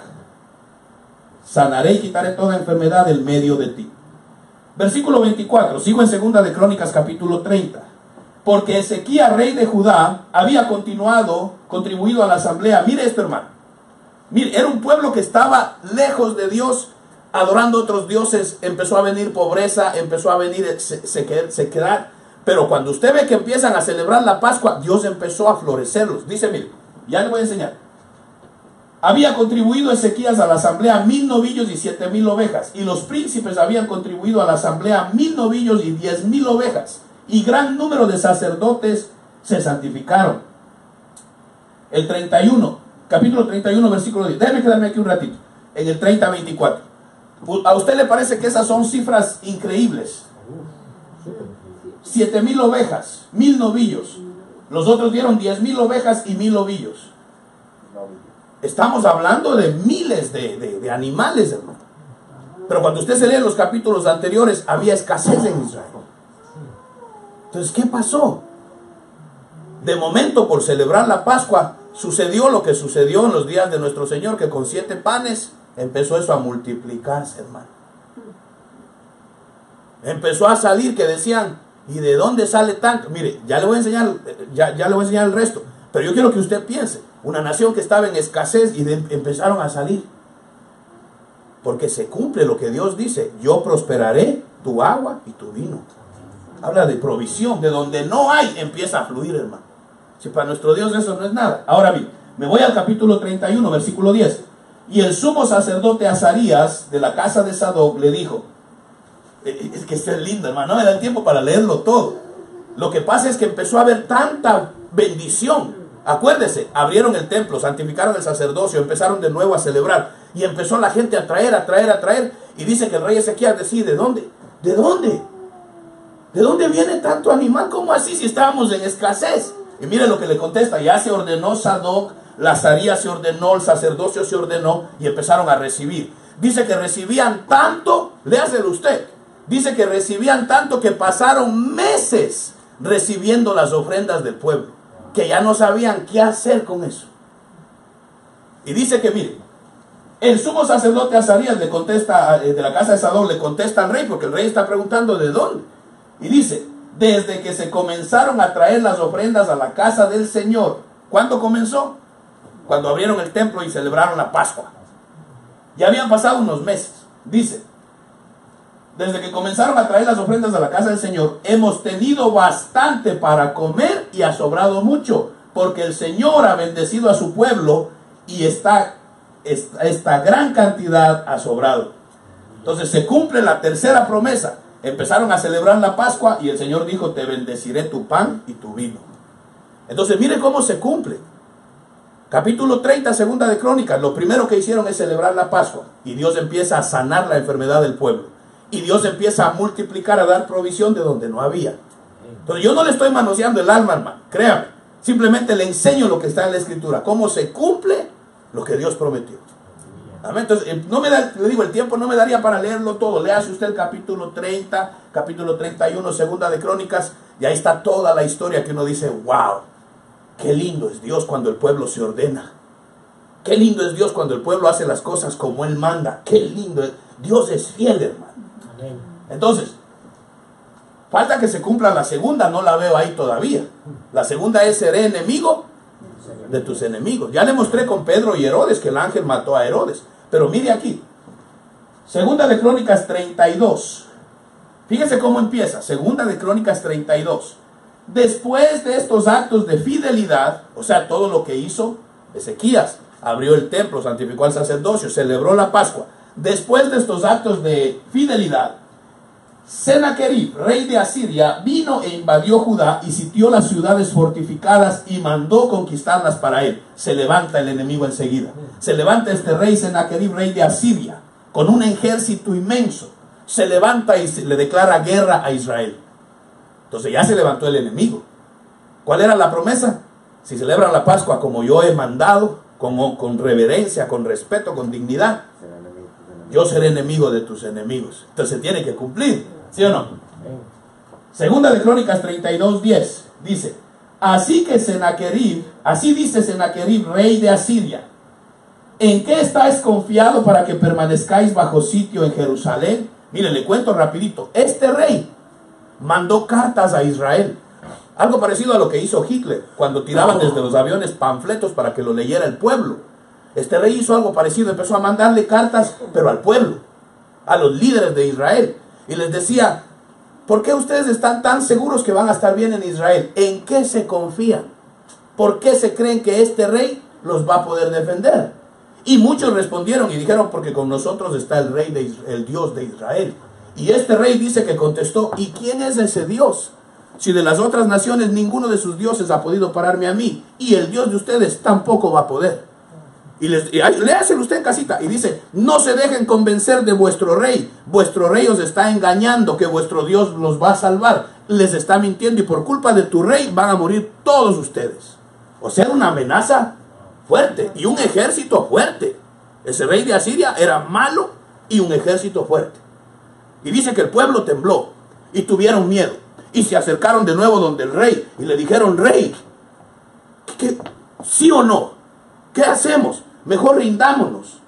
Sanaré y quitaré toda enfermedad del medio de ti. Versículo 24. Sigo en 2 de Crónicas capítulo 30. Porque Ezequías, rey de Judá, había contribuido a la asamblea. Mire esto, hermano. Mire, era un pueblo que estaba lejos de Dios, adorando otros dioses. Empezó a venir pobreza, empezó a venir sequedad. Pero cuando usted ve que empiezan a celebrar la Pascua, Dios empezó a florecerlos. Dice, mire, ya le voy a enseñar. Había contribuido Ezequías a la asamblea 1000 novillos y 7000 ovejas. Y los príncipes habían contribuido a la asamblea 1000 novillos y 10,000 ovejas. Y gran número de sacerdotes se santificaron. El 31, capítulo 31, versículo 10. Déjeme quedarme aquí un ratito. En el 30-24. ¿A usted le parece que esas son cifras increíbles? 7000 ovejas, 1000 novillos. Los otros dieron 10,000 ovejas y 1000 novillos. Estamos hablando de miles de animales, hermano. Pero cuando usted se lee los capítulos anteriores, había escasez en Israel. Entonces, ¿qué pasó? De momento, por celebrar la Pascua, sucedió lo que sucedió en los días de nuestro Señor, que con 7 panes empezó eso a multiplicarse, hermano. Empezó a salir que decían, ¿y de dónde sale tanto? Mire, ya le voy a enseñar, ya le voy a enseñar el resto. Pero yo quiero que usted piense, una nación que estaba en escasez y empezaron a salir. Porque se cumple lo que Dios dice, yo prosperaré tu agua y tu vino. Habla de provisión, de donde no hay, empieza a fluir, hermano. Si para nuestro Dios eso no es nada. Ahora bien, me voy al capítulo 31, versículo 10. Y el sumo sacerdote Azarías, de la casa de Sadoc, le dijo, es que esto es lindo, hermano, no me da el tiempo para leerlo todo. Lo que pasa es que empezó a haber tanta bendición. Acuérdese, abrieron el templo, santificaron el sacerdocio, empezaron de nuevo a celebrar. Y empezó la gente a traer. Y dice que el rey Ezequías decide, ¿de dónde? ¿De dónde? ¿De dónde viene tanto animal? ¿Cómo así si estábamos en escasez? Y mire lo que le contesta, ya se ordenó Sadoc, la Azarías se ordenó, el sacerdocio se ordenó y empezaron a recibir. Dice que recibían tanto, léaselo usted, dice que recibían tanto que pasaron meses recibiendo las ofrendas del pueblo, que ya no sabían qué hacer con eso. Y dice que mire, el sumo sacerdote Azarías le contesta, de la casa de Sadoc, le contesta al rey, porque el rey está preguntando de dónde. Y dice, desde que se comenzaron a traer las ofrendas a la casa del Señor. ¿Cuándo comenzó? Cuando abrieron el templo y celebraron la Pascua. Ya habían pasado unos meses. Dice, desde que comenzaron a traer las ofrendas a la casa del Señor, hemos tenido bastante para comer y ha sobrado mucho, porque el Señor ha bendecido a su pueblo y esta gran cantidad ha sobrado. Entonces se cumple la tercera promesa. Empezaron a celebrar la Pascua y el Señor dijo, te bendeciré tu pan y tu vino. Entonces mire cómo se cumple. Capítulo 30, 2 de Crónicas, lo primero que hicieron es celebrar la Pascua. Y Dios empieza a sanar la enfermedad del pueblo. Y Dios empieza a multiplicar, a dar provisión de donde no había. Entonces yo no le estoy manoseando el alma, hermano, créame. Simplemente le enseño lo que está en la Escritura, cómo se cumple lo que Dios prometió. Amén. Entonces, no me da, le digo, el tiempo no me daría para leerlo todo. Léase usted el capítulo 30, capítulo 31, 2 de Crónicas, y ahí está toda la historia que uno dice, wow, qué lindo es Dios cuando el pueblo se ordena. Qué lindo es Dios cuando el pueblo hace las cosas como Él manda. Qué lindo es. Dios es fiel, hermano. Amén. Entonces, falta que se cumpla la segunda, no la veo ahí todavía. La segunda es, seré enemigo de tus enemigos. Ya le mostré con Pedro y Herodes que el ángel mató a Herodes. Pero mire aquí, 2 de Crónicas 32. Fíjese cómo empieza, 2 de Crónicas 32. Después de estos actos de fidelidad, o sea, todo lo que hizo Ezequías, abrió el templo, santificó al sacerdocio, celebró la Pascua, Después de estos actos de fidelidad, Sennacherib, rey de Asiria, vino e invadió Judá y sitió las ciudades fortificadas y mandó conquistarlas para él. Se levanta el enemigo enseguida. Se levanta este rey Sennacherib, rey de Asiria, con un ejército inmenso. Se levanta y le declara guerra a Israel. Entonces ya se levantó el enemigo. ¿Cuál era la promesa? Si celebran la Pascua como yo he mandado, con reverencia, con respeto, con dignidad, yo seré enemigo de tus enemigos. Entonces tiene que cumplir, ¿sí o no? Segunda de Crónicas 32:10 dice: así dice Sennacherib, rey de Asiria: ¿en qué estáis confiado para que permanezcáis bajo sitio en Jerusalén? Mire, le cuento rapidito. Este rey mandó cartas a Israel. Algo parecido a lo que hizo Hitler cuando tiraban desde los aviones panfletos para que lo leyera el pueblo. Este rey hizo algo parecido, empezó a mandarle cartas, pero al pueblo, a los líderes de Israel. Y les decía: ¿por qué ustedes están tan seguros que van a estar bien en Israel? ¿En qué se confían? ¿Por qué se creen que este rey los va a poder defender? Y muchos respondieron y dijeron: porque con nosotros está el rey, el Dios de Israel. Y este rey dice que contestó: ¿y quién es ese Dios? Si de las otras naciones ninguno de sus dioses ha podido pararme a mí, y el Dios de ustedes tampoco va a poder. Y léaselo usted en casita. Y dice: no se dejen convencer de vuestro rey os está engañando que vuestro Dios los va a salvar. Les está mintiendo, y por culpa de tu rey van a morir todos ustedes. O sea, una amenaza fuerte y un ejército fuerte. Ese rey de Asiria era malo y un ejército fuerte. Y dice que el pueblo tembló y tuvieron miedo. Y se acercaron de nuevo donde el rey y le dijeron: rey, ¿sí o no? ¿Qué hacemos? Mejor rindámonos.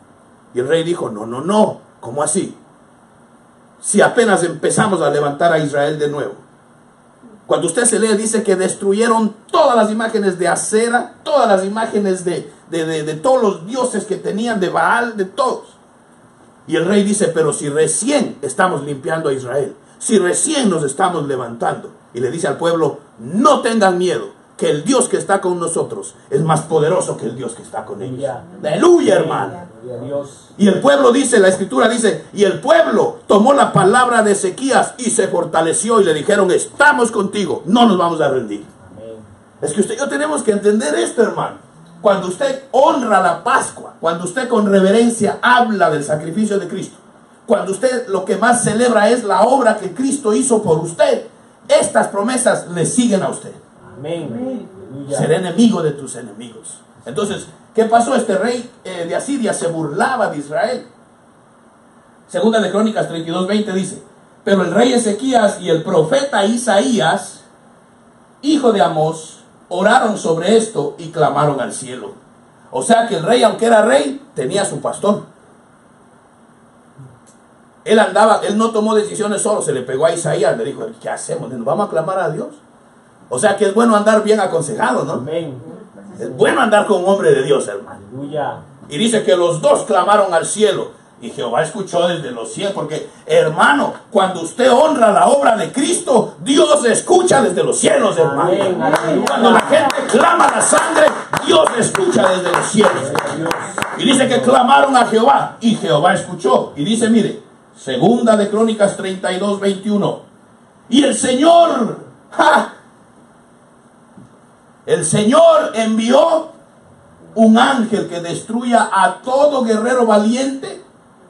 Y el rey dijo: no, ¿cómo así? Si apenas empezamos a levantar a Israel de nuevo. Cuando usted se lee, dice que destruyeron todas las imágenes de Acera, todas las imágenes de todos los dioses que tenían, de Baal, de todos. Y el rey dice: pero si recién estamos limpiando a Israel, si recién nos estamos levantando. Y le dice al pueblo: no tengan miedo, que el Dios que está con nosotros es más poderoso que el Dios que está con ellos. Aleluya, hermano. Y el pueblo dice, la escritura dice: y el pueblo tomó la palabra de Ezequías y se fortaleció, y le dijeron: estamos contigo, no nos vamos a rendir. Amén. Es que usted y yo tenemos que entender esto, hermano. Cuando usted honra la Pascua, cuando usted con reverencia habla del sacrificio de Cristo, cuando usted lo que más celebra es la obra que Cristo hizo por usted, estas promesas le siguen a usted. Amén. Seré enemigo de tus enemigos. Entonces, ¿qué pasó? Este rey de Asiria se burlaba de Israel. Segunda de Crónicas 32:20 dice: pero el rey Ezequías y el profeta Isaías, hijo de Amós, oraron sobre esto y clamaron al cielo. O sea que el rey, aunque era rey, tenía su pastor. Él no tomó decisiones solo, se le pegó a Isaías, le dijo: ¿qué hacemos? ¿Nos vamos a clamar a Dios? O sea que es bueno andar bien aconsejado, ¿no? Amén. Es bueno andar con un hombre de Dios, hermano. Aleluya. Y dice que los dos clamaron al cielo, y Jehová escuchó desde los cielos. Porque, hermano, cuando usted honra la obra de Cristo, Dios escucha desde los cielos, hermano. Amén. Cuando la gente clama la sangre, Dios escucha desde los cielos. Y dice que clamaron a Jehová, y Jehová escuchó. Y dice, mire, segunda de Crónicas 32:21. Y el Señor, el Señor envió un ángel que destruya a todo guerrero valiente,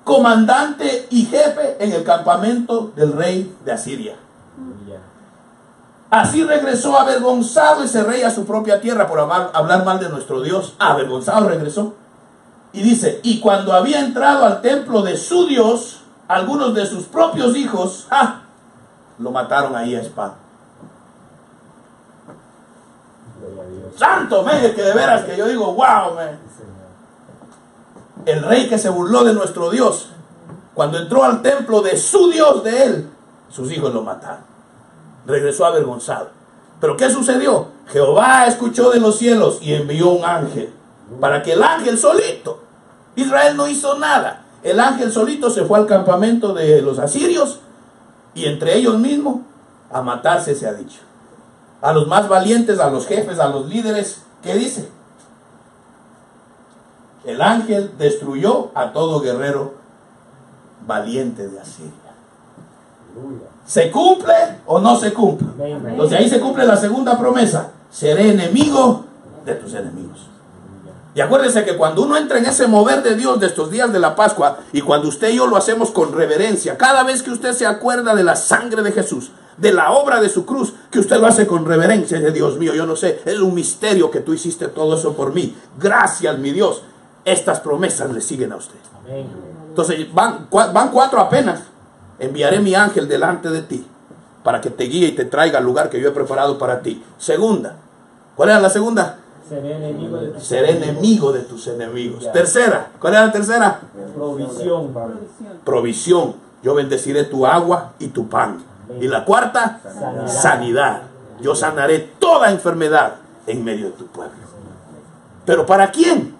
comandante y jefe en el campamento del rey de Asiria. Así regresó avergonzado ese rey a su propia tierra por hablar mal de nuestro Dios. Avergonzado regresó. Y dice: y cuando había entrado al templo de su Dios, algunos de sus propios hijos, lo mataron ahí a espada. Santo, que de veras que yo digo: wow, el rey que se burló de nuestro Dios, cuando entró al templo de su Dios, de él, sus hijos lo mataron. Regresó avergonzado. Pero ¿qué sucedió? Jehová escuchó de los cielos y envió un ángel, para que el ángel solito, Israel no hizo nada, el ángel solito se fue al campamento de los asirios, y entre ellos mismos a matarse, se ha dicho. A los más valientes, a los jefes, a los líderes, ¿qué dice? El ángel destruyó a todo guerrero valiente de Asiria. ¿Se cumple o no se cumple? Entonces ahí se cumple la segunda promesa. Seré enemigo de tus enemigos. Y acuérdense que cuando uno entra en ese mover de Dios de estos días de la Pascua, y cuando usted y yo lo hacemos con reverencia, cada vez que usted se acuerda de la sangre de Jesús, de la obra de su cruz, que usted lo hace con reverencia, de Dios mío, yo no sé, es un misterio que tú hiciste todo eso por mí. Gracias, mi Dios. Estas promesas le siguen a usted. Entonces van 4 apenas. Enviaré mi ángel delante de ti para que te guíe y te traiga al lugar que yo he preparado para ti. Segunda. ¿Cuál era la segunda? Seré enemigo de tus Seré enemigo de tus enemigos. Tercera. ¿Cuál era la tercera? Provisión. Provisión. Yo bendeciré tu agua y tu pan. Y la cuarta, sanidad. Yo sanaré toda enfermedad en medio de tu pueblo. ¿Pero para quién?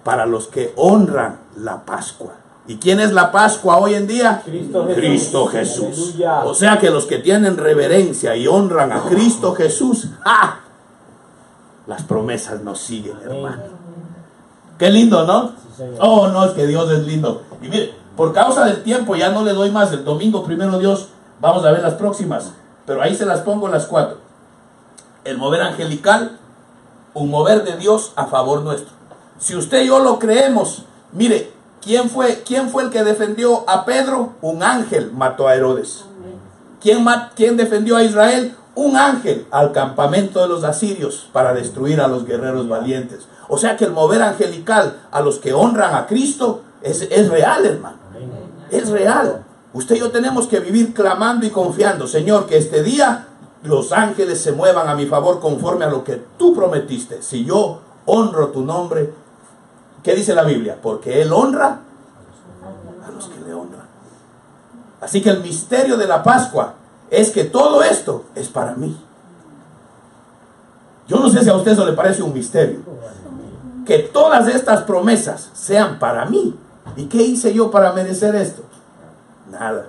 Para los que honran la Pascua. ¿Y quién es la Pascua hoy en día? Cristo Jesús. O sea que los que tienen reverencia y honran a Cristo Jesús, ¡ah!, las promesas nos siguen, hermano. Qué lindo, ¿no? Oh, no, es que Dios es lindo. Y mire, por causa del tiempo ya no le doy más. El domingo, primero Dios, vamos a ver las próximas. Pero ahí se las pongo las 4. El mover angelical, un mover de Dios a favor nuestro. Si usted y yo lo creemos, mire, ¿quién fue el que defendió a Pedro? Un ángel mató a Herodes. ¿Quién defendió a Israel? Un ángel al campamento de los asirios para destruir a los guerreros valientes. O sea que el mover angelical a los que honran a Cristo es real, hermano. Es real. Usted y yo tenemos que vivir clamando y confiando. Señor, que este día los ángeles se muevan a mi favor conforme a lo que tú prometiste. Si yo honro tu nombre, ¿qué dice la Biblia? Porque Él honra a los que le honran. Así que el misterio de la Pascua es que todo esto es para mí. Yo no sé si a usted eso le parece un misterio. Que todas estas promesas sean para mí. ¿Y qué hice yo para merecer esto? Nada.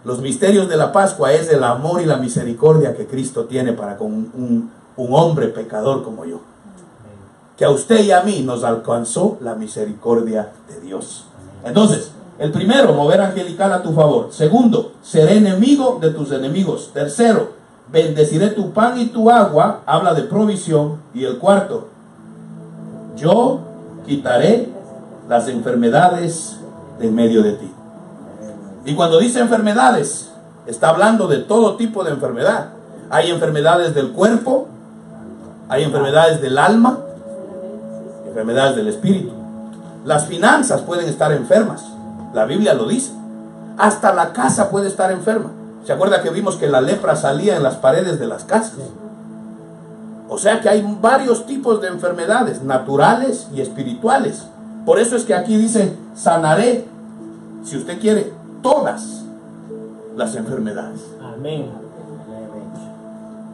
Los misterios de la Pascua es el amor y la misericordia que Cristo tiene para con un hombre pecador como yo. Que a usted y a mí nos alcanzó la misericordia de Dios. Entonces, el primero, mover angelical a tu favor. Segundo, seré enemigo de tus enemigos. Tercero, bendeciré tu pan y tu agua. Habla de provisión. Y el cuarto, yo quitaré las enfermedades de en medio de ti. Y cuando dice enfermedades, está hablando de todo tipo de enfermedad. Hay enfermedades del cuerpo, hay enfermedades del alma, enfermedades del espíritu. Las finanzas pueden estar enfermas. La Biblia lo dice. Hasta la casa puede estar enferma. ¿Se acuerda que vimos que la lepra salía en las paredes de las casas? O sea que hay varios tipos de enfermedades, naturales y espirituales. Por eso es que aquí dice, sanaré, si usted quiere, todas las enfermedades. Amén.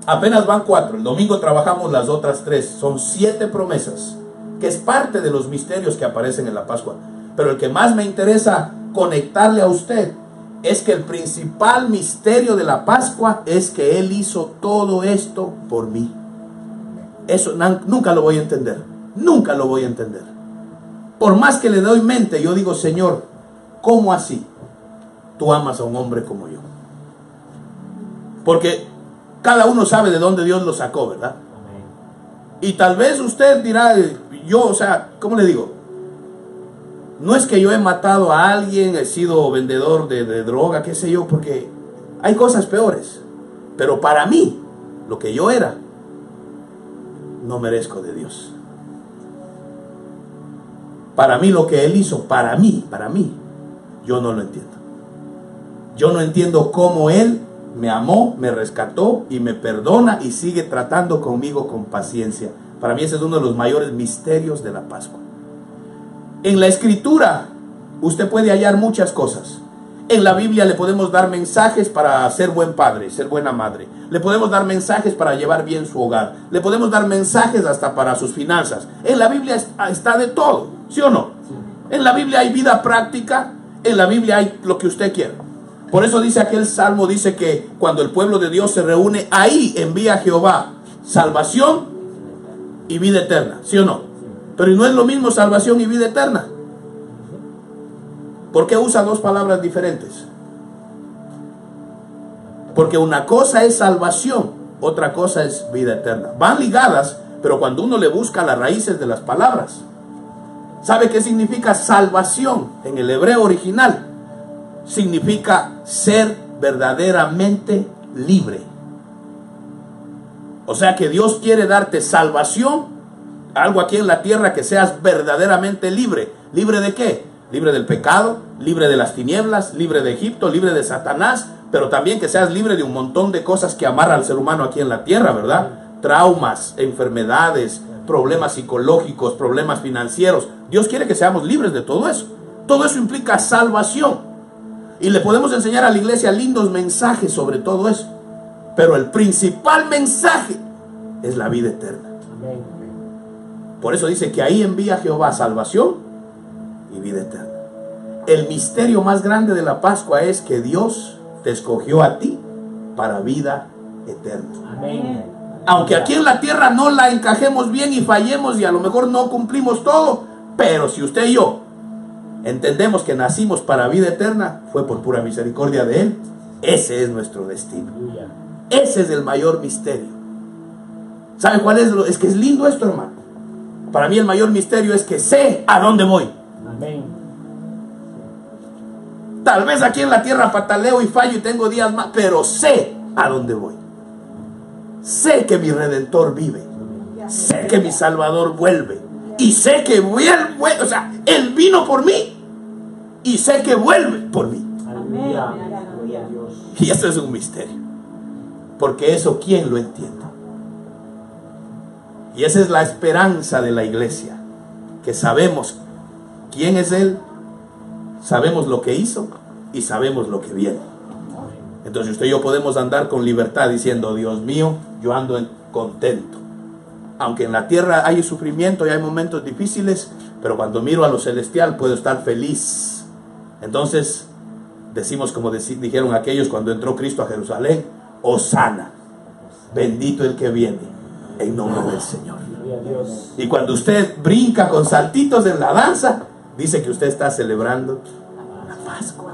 Apenas van 4. El domingo trabajamos las otras 3. Son 7 promesas, que es parte de los misterios que aparecen en la Pascua. Pero el que más me interesa conectarle a usted es que el principal misterio de la Pascua es que Él hizo todo esto por mí. Eso nunca lo voy a entender. Nunca lo voy a entender. Por más que le doy mente, yo digo, Señor, ¿cómo así tú amas a un hombre como yo? Porque cada uno sabe de dónde Dios lo sacó, ¿verdad? Y tal vez usted dirá, yo, o sea, ¿cómo le digo? No es que yo he matado a alguien, he sido vendedor de droga, qué sé yo, porque hay cosas peores. Pero para mí, lo que yo era, no merezco de Dios. Para mí lo que Él hizo, para mí, yo no lo entiendo. Yo no entiendo cómo Él me amó, me rescató y me perdona y sigue tratando conmigo con paciencia. Para mí ese es uno de los mayores misterios de la Pascua. En la Escritura usted puede hallar muchas cosas. En la Biblia le podemos dar mensajes para ser buen padre, ser buena madre. Le podemos dar mensajes para llevar bien su hogar. Le podemos dar mensajes hasta para sus finanzas. En la Biblia está de todo, ¿sí o no? En la Biblia hay vida práctica. En la Biblia hay lo que usted quiera. Por eso dice aquel salmo, dice que cuando el pueblo de Dios se reúne, ahí envía Jehová salvación y vida eterna, ¿sí o no? Pero no es lo mismo salvación y vida eterna. ¿Por qué usa dos palabras diferentes? Porque una cosa es salvación, otra cosa es vida eterna. Van ligadas, pero cuando uno le busca las raíces de las palabras, ¿sabe qué significa salvación? En el hebreo original significa ser verdaderamente libre. O sea que Dios quiere darte salvación, algo aquí en la tierra, que seas verdaderamente libre. ¿Libre de qué? Libre del pecado, libre de las tinieblas, libre de Egipto, libre de Satanás, pero también que seas libre de un montón de cosas que amarran al ser humano aquí en la tierra, ¿verdad? Traumas, enfermedades, problemas psicológicos, problemas financieros. Dios quiere que seamos libres de todo eso. Todo eso implica salvación. Y le podemos enseñar a la iglesia lindos mensajes sobre todo eso. Pero el principal mensaje es la vida eterna. Por eso dice que ahí envía Jehová salvación y vida eterna. El misterio más grande de la Pascua es que Dios te escogió a ti para vida eterna. Amén. Aunque aquí en la tierra no la encajemos bien y fallemos y a lo mejor no cumplimos todo, pero si usted y yo entendemos que nacimos para vida eterna, fue por pura misericordia de Él. Ese es nuestro destino. Ese es el mayor misterio. ¿Sabe cuál es? Es que es lindo esto, hermano. Para mí el mayor misterio es que sé a dónde voy. Amén. Tal vez aquí en la tierra pataleo y fallo y tengo días más, pero sé a dónde voy. Sé que mi Redentor vive. Sé que mi Salvador vuelve. Y sé que vuelve, o sea, Él vino por mí. Y sé que vuelve por mí. Aleluya. Y eso es un misterio. Porque eso, ¿quién lo entiende? Y esa es la esperanza de la iglesia. Que sabemos quién es Él, sabemos lo que hizo y sabemos lo que viene. Entonces usted y yo podemos andar con libertad diciendo: Dios mío, yo ando contento. Aunque en la tierra hay sufrimiento y hay momentos difíciles, pero cuando miro a lo celestial puedo estar feliz. Entonces decimos como dijeron aquellos cuando entró Cristo a Jerusalén: Hosana, bendito el que viene en nombre del Señor. Y cuando usted brinca con saltitos en la danza, dice que usted está celebrando la Pascua.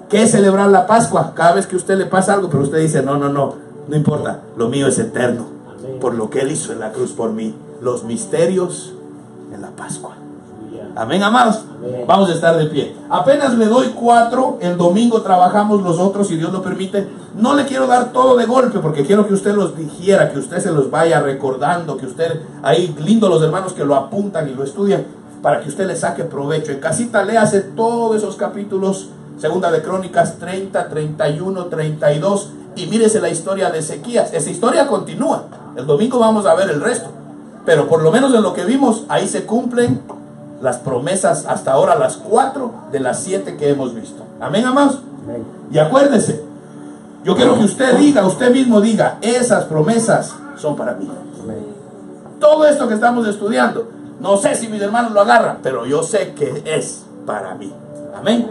¿Qué es celebrar la Pascua? Cada vez que a usted le pasa algo, pero usted dice: no importa, lo mío es eterno, por lo que Él hizo en la cruz por mí. Los misterios en la Pascua. Amén, amados. Amén. Vamos a estar de pie. Apenas le doy 4, el domingo trabajamos los otros, si Dios lo permite. No le quiero dar todo de golpe, porque quiero que usted los digiera, que usted se los vaya recordando, que usted, ahí lindo los hermanos que lo apuntan y lo estudian, para que usted le saque provecho. En casita léase todos esos capítulos, Segunda de Crónicas 30, 31, 32, y mírese la historia de Ezequías. Esa historia continúa. El domingo vamos a ver el resto, pero por lo menos en lo que vimos, ahí se cumplen las promesas hasta ahora, las 4 de las 7 que hemos visto. Amén, amados. Amén. Y acuérdese, yo quiero que usted diga, usted mismo diga: esas promesas son para mí. Amén. Todo esto que estamos estudiando, no sé si mis hermanos lo agarran, pero yo sé que es para mí. Amén.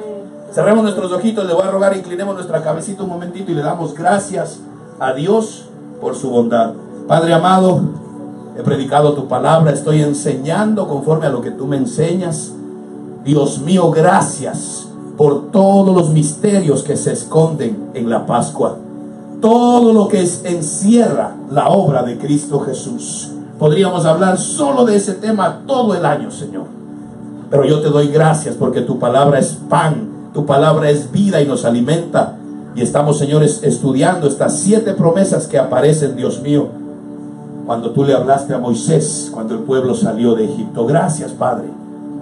Cerremos nuestros ojitos, le voy a rogar, inclinemos nuestra cabecita un momentito y le damos gracias a Dios por su bondad. Padre amado, he predicado tu palabra, estoy enseñando conforme a lo que tú me enseñas. Dios mío, gracias por todos los misterios que se esconden en la Pascua. Todo lo que encierra la obra de Cristo Jesús. Podríamos hablar solo de ese tema todo el año, Señor. Pero yo te doy gracias porque tu palabra es pan, tu palabra es vida y nos alimenta. Y estamos, señores, estudiando estas 7 promesas que aparecen, Dios mío, cuando tú le hablaste a Moisés, cuando el pueblo salió de Egipto. Gracias, Padre.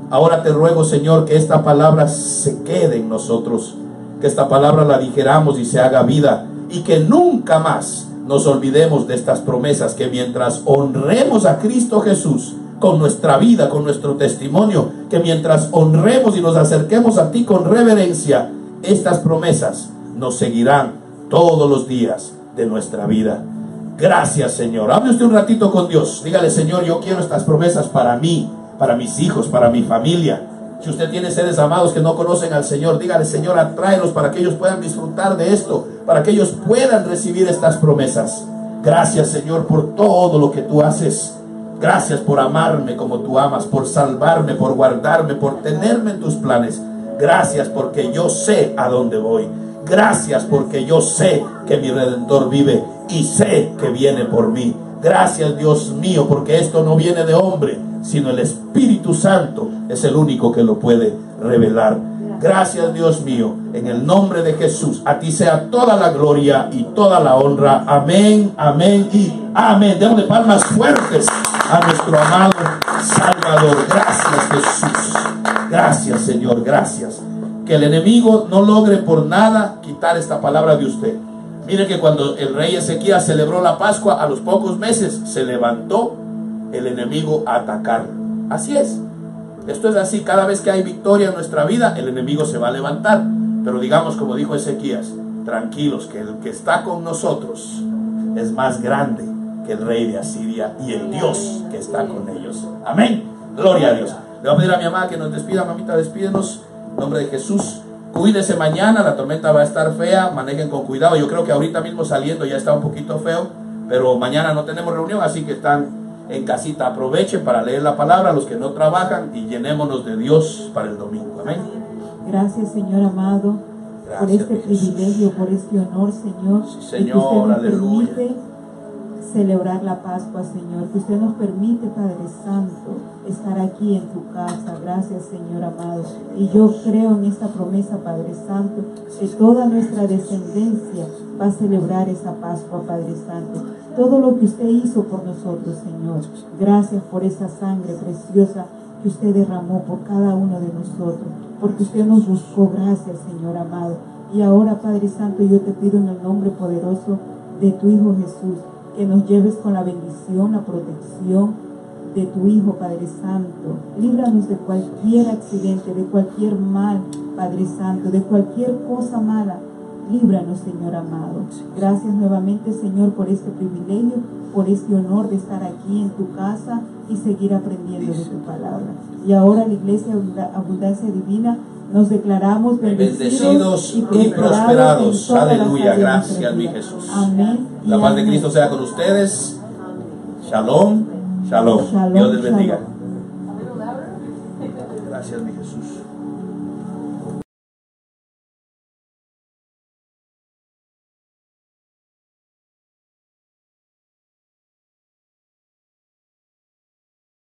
Ahora te ruego, Señor, que esta palabra se quede en nosotros, que esta palabra la digeramos y se haga vida, y que nunca más nos olvidemos de estas promesas, que mientras honremos a Cristo Jesús con nuestra vida, con nuestro testimonio, que mientras honremos y nos acerquemos a ti con reverencia, estas promesas nos seguirán todos los días de nuestra vida. Gracias, Señor. Hable usted un ratito con Dios. Dígale: Señor, yo quiero estas promesas para mí, para mis hijos, para mi familia. Si usted tiene seres amados que no conocen al Señor, dígale: Señor, atráelos para que ellos puedan disfrutar de esto, para que ellos puedan recibir estas promesas. Gracias, Señor, por todo lo que tú haces. Gracias por amarme como tú amas, por salvarme, por guardarme, por tenerme en tus planes. Gracias porque yo sé a dónde voy. Gracias porque yo sé que mi Redentor vive y sé que viene por mí. Gracias, Dios mío, porque esto no viene de hombre, sino el Espíritu Santo es el único que lo puede revelar. Gracias, Dios mío, en el nombre de Jesús. A ti sea toda la gloria y toda la honra. Amén, amén y amén. Démosle palmas fuertes a nuestro amado Salvador. Gracias, Jesús. Gracias, Señor, gracias. Que el enemigo no logre por nada quitar esta palabra de usted. Mire que cuando el rey Ezequías celebró la Pascua, a los pocos meses se levantó el enemigo a atacar. Así es. Esto es así. Cada vez que hay victoria en nuestra vida, el enemigo se va a levantar. Pero digamos, como dijo Ezequías, tranquilos, que el que está con nosotros es más grande que el rey de Asiria y el Dios que está con ellos. Amén. Gloria a Dios. Le voy a pedir a mi mamá que nos despida. Mamita, despídenos. En nombre de Jesús. Cuídese mañana, la tormenta va a estar fea, manejen con cuidado. Yo creo que ahorita mismo saliendo ya está un poquito feo, pero mañana no tenemos reunión, así que están en casita. Aprovechen para leer la palabra, los que no trabajan, y llenémonos de Dios para el domingo. Amén. Gracias, Señor amado, por este privilegio, por este honor, Señor. Sí, de que Señor, usted nos aleluya. permite celebrar la Pascua, Señor, que usted nos permite, Padre Santo, estar aquí en tu casa. Gracias, Señor amado. Y yo creo en esta promesa, Padre Santo, que toda nuestra descendencia va a celebrar esa Pascua, Padre Santo. Todo lo que usted hizo por nosotros, Señor. Gracias por esa sangre preciosa que usted derramó por cada uno de nosotros, porque usted nos buscó. Gracias, Señor amado. Y ahora, Padre Santo, yo te pido en el nombre poderoso de tu Hijo Jesús, que nos lleves con la bendición, la protección de tu Hijo, Padre Santo. Líbranos de cualquier accidente, de cualquier mal, Padre Santo, de cualquier cosa mala. Líbranos, Señor amado. Gracias nuevamente, Señor, por este privilegio, por este honor de estar aquí en tu casa y seguir aprendiendo de tu palabra. Y ahora la Iglesia Abundancia Divina nos declaramos bendecidos y prosperados. Aleluya, gracias, mi Jesús. Amén. La paz de Cristo sea con ustedes. Shalom, shalom. Shalom, Dios les bendiga. shalom. Gracias, mi Jesús.